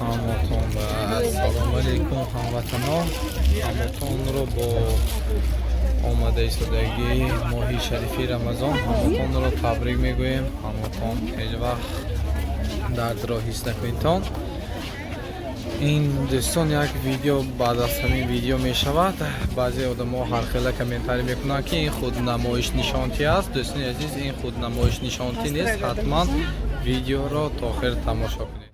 همتون و سلام علیکم هموطنان، همتون رو با آمده ایستادگی ماهی شریفی رمضان همتون رو تبریک میگویم. همتون هیچ وقت درد را حس نکنید. این دوستان یک ویدیو بعد از همین ویدیو می شود. بعضی آدم ها هر خیلی کامنتاری میکنن که این خود نمایش نشانتی است. دوستان عزیز، این خود نمایش نشانتی نیست. حتما ویدیو را تا آخر تماشا کنید.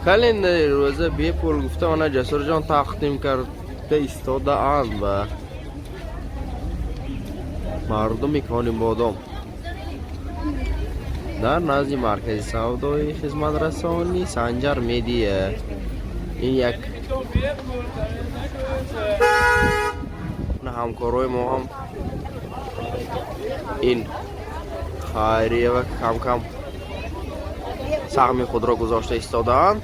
کلندر روزه بی پول گفته آنها جسور جان تقدیم کرده ایستاده اند و مردم کنیبودم در نزد مرکز سودای خدمت رسانی سنجر مدیا. این یک همکارای ما هم این خیریه و کم کم سهم خود را گذاشته ایستادند.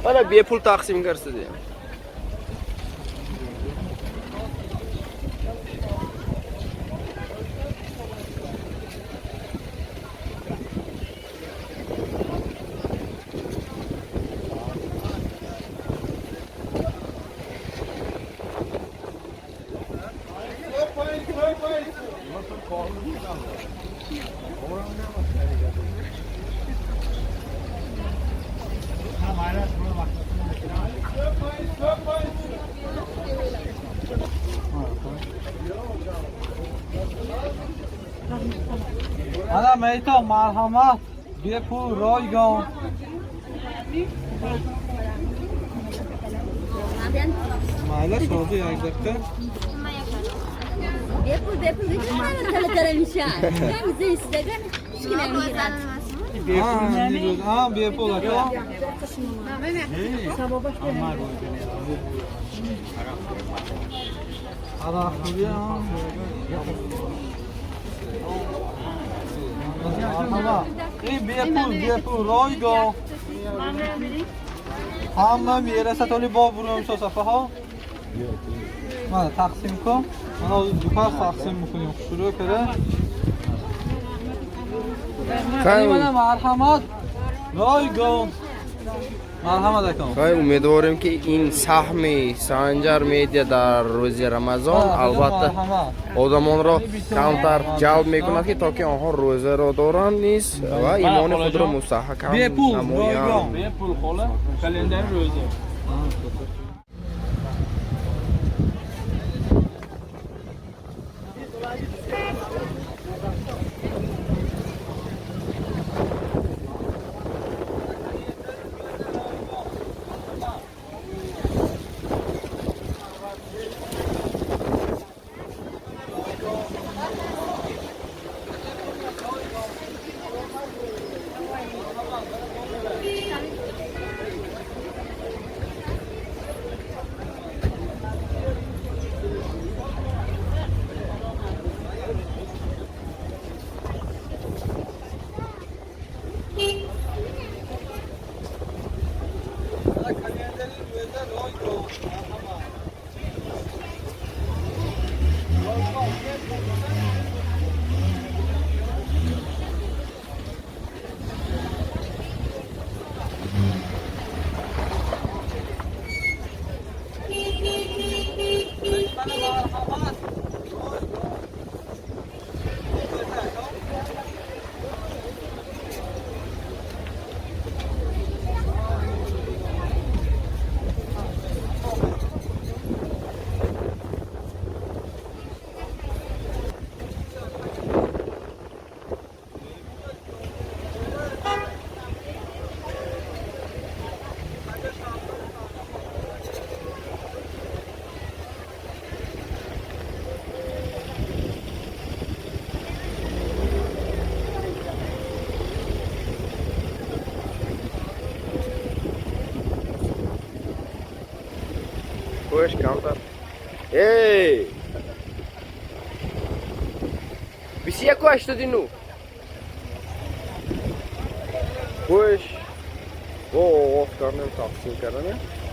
حالا بی پول تقسیم کرده. ana meyta marhamat bepul raygon mayli sho'rdi یک دقیقه bepul talatalamishan biza istagan kichkina bepul aka این bepul raygon hamma میرسه تولی با برون صفحه ها من تقسیم کن. من دکان تقسیم میکنیم. شروع کرده خیلی مرحمت رایگان مرحمت کن. خیلی امیدواریم که این سهم سنجر مدیا در روز رمضان البته آدمان را کمتر جلب میکند که تا که آنها روزه را دارند نیست و ایمان خود را مستحکم نمایند. بپول خاله کلندر روزه Push counter. Hey! Visia quanto de nu? Push. Oh, off करने में काफी कर रहे हैं.